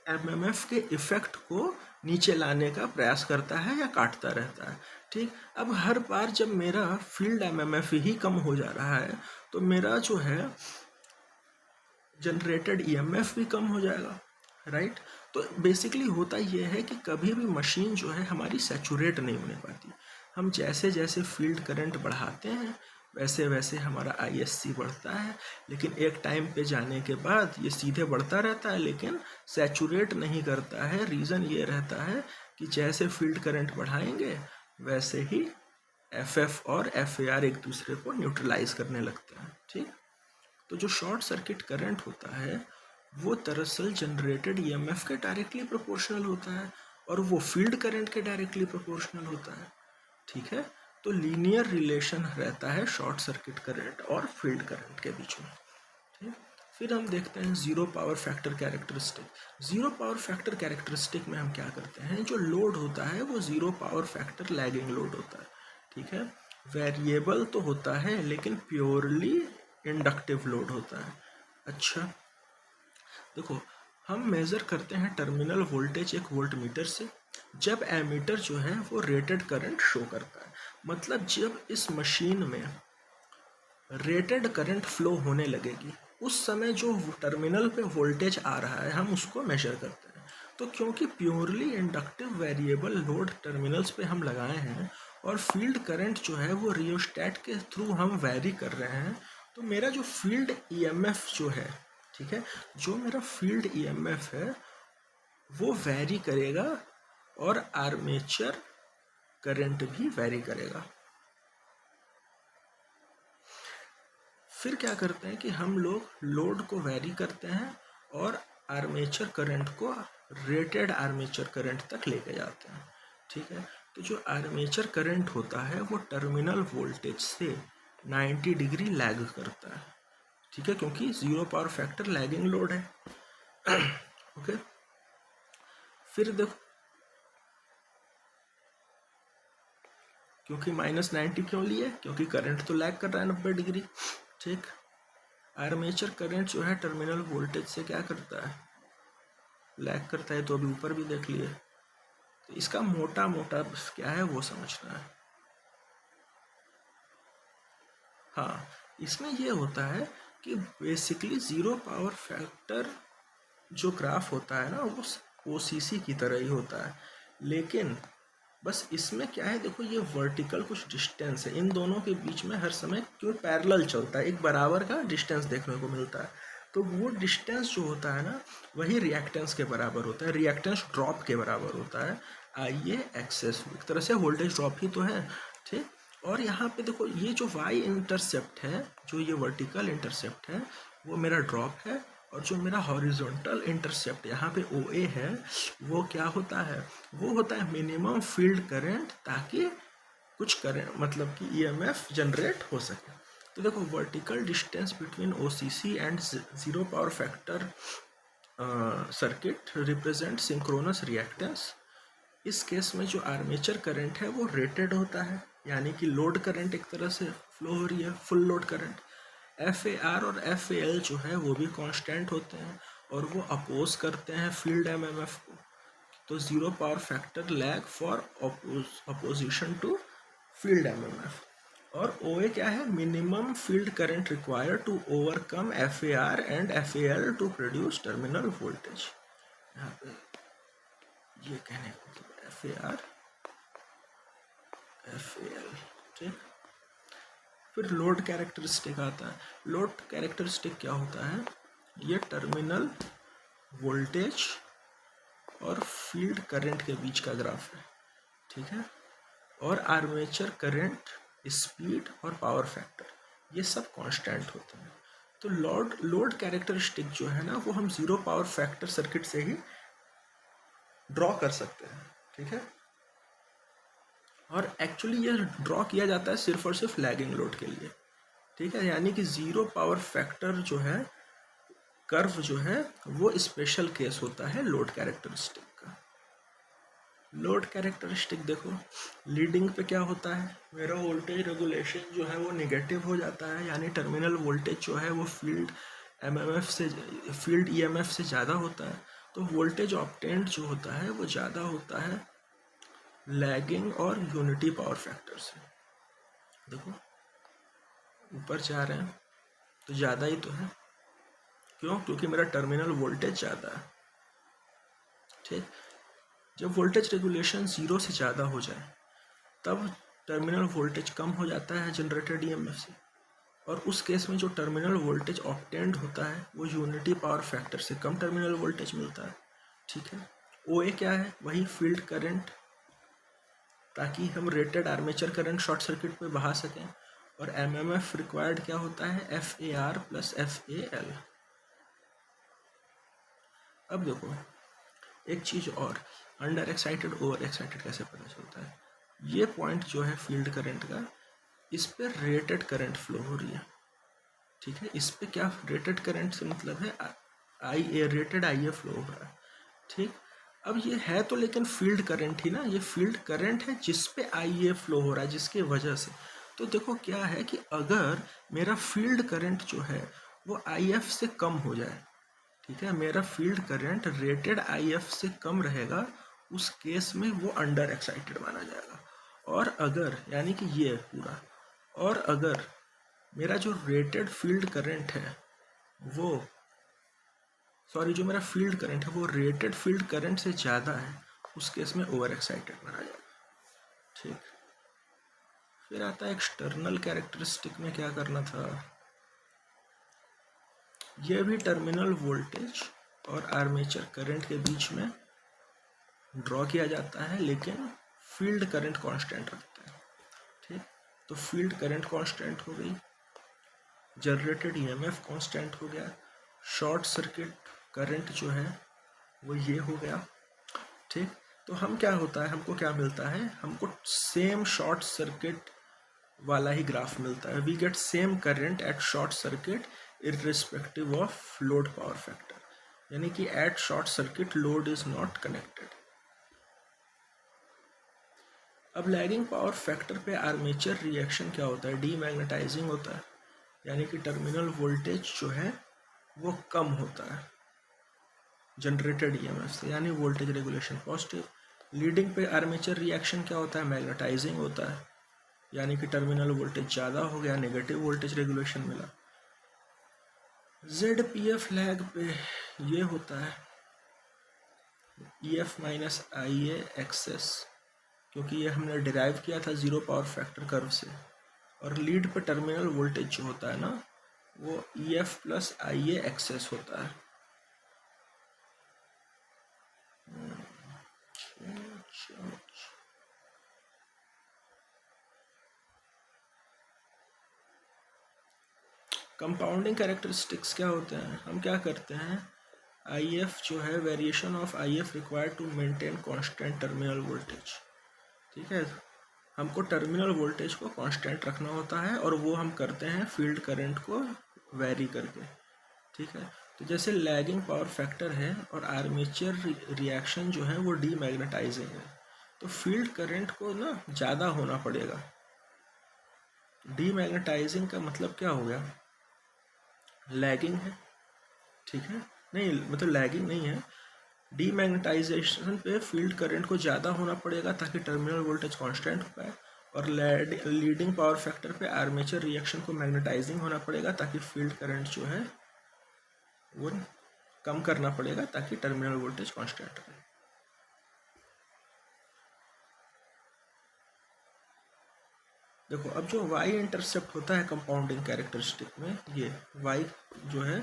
एमएमएफ के इफेक्ट को नीचे लाने का प्रयास करता है या काटता रहता है, ठीक। अब हर बार जब मेरा फील्ड एमएमएफ ही कम हो जा रहा है तो मेरा जो है जनरेटेड ईएमएफ भी कम हो जाएगा, राइट। तो बेसिकली होता ये है कि कभी भी मशीन जो है हमारी सैचुरेट नहीं होने पाती। हम जैसे जैसे फील्ड करंट बढ़ाते हैं वैसे वैसे हमारा ISC बढ़ता है, लेकिन एक टाइम पे जाने के बाद ये सीधे बढ़ता रहता है लेकिन सैचुरेट नहीं करता है। रीज़न ये रहता है कि जैसे फील्ड करंट बढ़ाएंगे वैसे ही FF और FAR एक दूसरे को न्यूट्रलाइज करने लगते हैं, ठीक। तो जो शॉर्ट सर्किट करंट होता है वो दरअसल जनरेटेड ईएमएफ के डायरेक्टली प्रोपोर्शनल होता है और वो फील्ड करंट के डायरेक्टली प्रोपोर्शनल होता है, ठीक है। तो लीनियर रिलेशन रहता है शॉर्ट सर्किट करंट और फील्ड करंट के बीच में, ठीक। फिर हम देखते हैं zero power factor characteristic. Zero power factor characteristic में हम क्या करते हैं, जो लोड होता है वो zero power factor lagging load होता है, ठीक है। वेरिएबल तो होता है लेकिन प्योरली इंडक्टिव लोड होता है। अच्छा देखो हम मेज़र करते हैं टर्मिनल वोल्टेज एक वोल्ट मीटर से, जब एमीटर जो है वो रेटेड करंट शो करता है। मतलब जब इस मशीन में रेटेड करंट फ्लो होने लगेगी, उस समय जो टर्मिनल पे वोल्टेज आ रहा है हम उसको मेजर करते हैं। तो क्योंकि purely inductive variable load terminals पे हम लगाए हैं और फील्ड करंट जो है वो रियोस्टैट के थ्रू हम वैरी कर रहे हैं, तो मेरा जो फील्ड ईएमएफ जो है, ठीक है, जो मेरा फील्ड ईएमएफ है वो वैरी करेगा और आर्मेचर करंट भी वैरी करेगा। फिर क्या करते हैं कि हम लोग लोड को वैरी करते हैं और आर्मेचर करंट को रेटेड आर्मेचर करंट तक लेके जाते हैं, ठीक है। तो जो आर्मेचर करंट होता है वो टर्मिनल वोल्टेज से 90 डिग्री लैग करता है, ठीक है, क्योंकि zero power factor lagging load है। ओके, फिर देखो क्योंकि -90 क्यों लिए, क्योंकि करंट तो लैग कर रहा है 90 डिग्री, ठीक। आर्मेचर करंट जो है टर्मिनल वोल्टेज से क्या करता है, लैग करता है, तो अभी ऊपर भी देख लिए। तो इसका मोटा मोटा क्या है वो समझना है। हाँ, इसमें ये होता है कि बेसिकली ज़ीरो पावर फैक्टर जो ग्राफ होता है ना वो ओसीसी की तरह ही होता है, लेकिन बस इसमें क्या है, देखो ये वर्टिकल कुछ डिस्टेंस है इन दोनों के बीच में, हर समय क्यों पैरेलल चलता है, एक बराबर का डिस्टेंस देखने को मिलता है। तो वो डिस्टेंस जो होता है ना वही रिएक्टेंस के बराबर होता है, रिएक्टेंस ड्रॉप के बराबर होता है। आइए एक्सेस एक तरह से वोल्टेज ड्रॉप ही तो है, ठीक। और यहाँ पे देखो ये जो वाई इंटरसेप्ट है, जो ये वर्टिकल इंटरसेप्ट है वो मेरा ड्रॉप है, और जो मेरा हॉरिजॉन्टल इंटरसेप्ट यहाँ पे ओ ए है वो क्या होता है, वो होता है मिनिमम फील्ड करंट, ताकि कुछ करंट मतलब कि ईएमएफ जनरेट हो सके। तो देखो vertical distance between OCC and zero power factor circuit represent synchronous reactance. इस केस में जो आर्मेचर करंट है वो रेटेड होता है, यानी कि लोड करंट एक तरह से फ्लो हो रही है, फुल लोड करंट। FAR और FAL जो है वो भी कांस्टेंट होते हैं और वो अपोज करते हैं फील्ड MMF को। तो zero power factor lag for opposition to field MMF। और OA क्या है, minimum field current required to overcome FAR and FAL to produce terminal voltage. यहाँ पे ये कहने को FAR FAL, ठीक। फिर लोड कैरेक्टरिस्टिक आता है। लोड कैरेक्टरिस्टिक क्या होता है, ये टर्मिनल वोल्टेज और फील्ड करंट के बीच का ग्राफ है, ठीक है। और आर्मेचर करंट, स्पीड और पावर फैक्टर ये सब कांस्टेंट होते हैं। तो लोड कैरेक्टरिस्टिक जो है ना वो हम जीरो पावर फैक्टर सर्किट से ही ड्रॉ कर सकते हैं, ठीक है। और एक्चुअली ये ड्रॉ किया जाता है सिर्फ और सिर्फ लैगिंग लोड के लिए, ठीक है। यानी कि जीरो पावर फैक्टर जो है कर्व जो है वो स्पेशल केस होता है लोड कैरेक्टरिस्टिक का। लोड कैरेक्टरिस्टिक देखो लीडिंग पे क्या होता है, मेरा वोल्टेज रेगुलेशन जो है वो नेगेटिव हो जाता है, यानी टर्मिनल वोल्टेज जो है वो फील्ड MMF से फील्ड EMF से ज़्यादा होता है। तो वोल्टेज ऑब्टेंड जो होता है वो ज़्यादा होता है लैगिंग और यूनिटी पावर फैक्टर से। देखो ऊपर जा रहे हैं तो ज़्यादा ही तो है, क्यों, क्योंकि मेरा टर्मिनल वोल्टेज ज़्यादा है, ठीक। जब वोल्टेज रेगुलेशन 0 से ज़्यादा हो जाए तब टर्मिनल वोल्टेज कम हो जाता है जनरेटेड EMF से, और उस केस में जो टर्मिनल वोल्टेज ऑब्टेंड होता है वो यूनिटी पावर फैक्टर से कम टर्मिनल वोल्टेज मिलता है, ठीक है। OA क्या है, वही फील्ड करंट, ताकि हम rated armature current short circuit पे बहा सकें। और MMF रिक्वायर्ड क्या होता है, FAR प्लस FAL। अब देखो एक चीज़ और, अंडर एक्साइटेड ओवर एक्साइटेड कैसे पता चलता है। ये पॉइंट जो है फील्ड करंट का, इस पे रेटेड करंट फ्लो हो रही है, ठीक है। इस पे क्या रेटेड करंट से मतलब है रेटेड IA फ्लो हो रहा है, ठीक। अब ये है तो लेकिन फील्ड करंट ही ना, ये फील्ड करंट है जिस पे IA फ्लो हो रहा है जिसके वजह से। तो देखो क्या है कि अगर मेरा फील्ड करंट जो है वो IF से कम हो जाए, ठीक है, मेरा फील्ड करंट रेटेड IF से कम रहेगा उस केस में वो अंडर एक्साइटेड माना जाएगा। और अगर यानी कि ये पूरा, और अगर मेरा जो रेटेड फील्ड करंट है वो जो मेरा फील्ड करंट है वो रेटेड फील्ड करंट से ज़्यादा है, उस केस में ओवर एक्साइटेड माना जाएगा। ठीक, फिर आता है एक्सटर्नल कैरेक्टरिस्टिक में क्या करना था। यह भी टर्मिनल वोल्टेज और आर्मेचर करंट के बीच में ड्रॉ किया जाता है, लेकिन फील्ड करंट कांस्टेंट रखता है। ठीक, तो फील्ड करंट कांस्टेंट हो गई, जनरेटेड ईएमएफ कांस्टेंट हो गया, शॉर्ट सर्किट करंट जो है वो ये हो गया। ठीक, तो हम क्या होता है, हमको क्या मिलता है, हमको सेम शॉर्ट सर्किट वाला ही ग्राफ मिलता है। We get same current at short circuit irrespective of load power factor, यानी कि at short circuit load is not connected. अब लैगिंग पावर फैक्टर पे आर्मेचर रिएक्शन क्या होता है, डीमैग्नेटाइजिंग होता है, यानी कि टर्मिनल वोल्टेज जो है वो कम होता है जनरेटेड ईएमएफ से, यानी वोल्टेज रेगुलेशन पॉजिटिव। लीडिंग पे आर्मेचर रिएक्शन क्या होता है, मैग्नेटाइजिंग होता है, यानी कि टर्मिनल वोल्टेज ज़्यादा हो गया, नेगेटिव वोल्टेज रेगुलेशन मिला। जेड पी एफ लैग पे ये होता है E F minus I A access, क्योंकि ये हमने डिराइव किया था ज़ीरो पावर फैक्टर कर्व से। और लीड पे टर्मिनल वोल्टेज जो होता है ना वो E F plus I A access होता है। कंपाउंडिंग कैरेक्टरिस्टिक्स क्या होते हैं, हम क्या करते हैं, आई एफ जो है variation of I F required to maintain constant terminal voltage. ठीक है, हमको टर्मिनल वोल्टेज को कांस्टेंट रखना होता है और वो हम करते हैं फील्ड करंट को वेरी करके। ठीक है, तो जैसे लैगिंग पावर फैक्टर है और आर्मेचर रिएक्शन जो है वो डीमैग्नेटाइजिंग है, तो फील्ड करंट को ना ज़्यादा होना पड़ेगा। डीमैग्नेटाइजिंग का मतलब क्या हो गया, लैगिंग है। ठीक है, नहीं मतलब लैगिंग नहीं है, डीमैग्नेटाइजेशन पे फील्ड करंट को ज़्यादा होना पड़ेगा ताकि टर्मिनल वोल्टेज कांस्टेंट हो पाए, और लीडिंग पावर फैक्टर पे आर्मेचर रिएक्शन को मैग्नेटाइजिंग होना पड़ेगा ताकि फील्ड करंट जो है वो कम करना पड़ेगा ताकि टर्मिनल वोल्टेज कांस्टेंट रहे। देखो, अब जो y इंटरसेप्ट होता है कंपाउंडिंग कैरेक्टरिस्टिक में, ये y जो है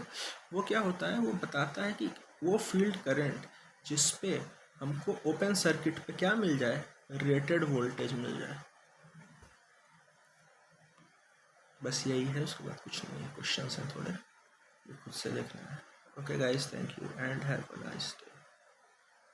वो क्या होता है, वो बताता है कि वो फील्ड करंट जिस पे हमको ओपन सर्किट पे क्या मिल जाए, रेटेड वोल्टेज मिल जाए। बस यही है, उसके बाद कुछ नहीं है। क्वेश्चंस हैं थोड़े, खुद से देखना है। Okay guys, thank you and have a nice day.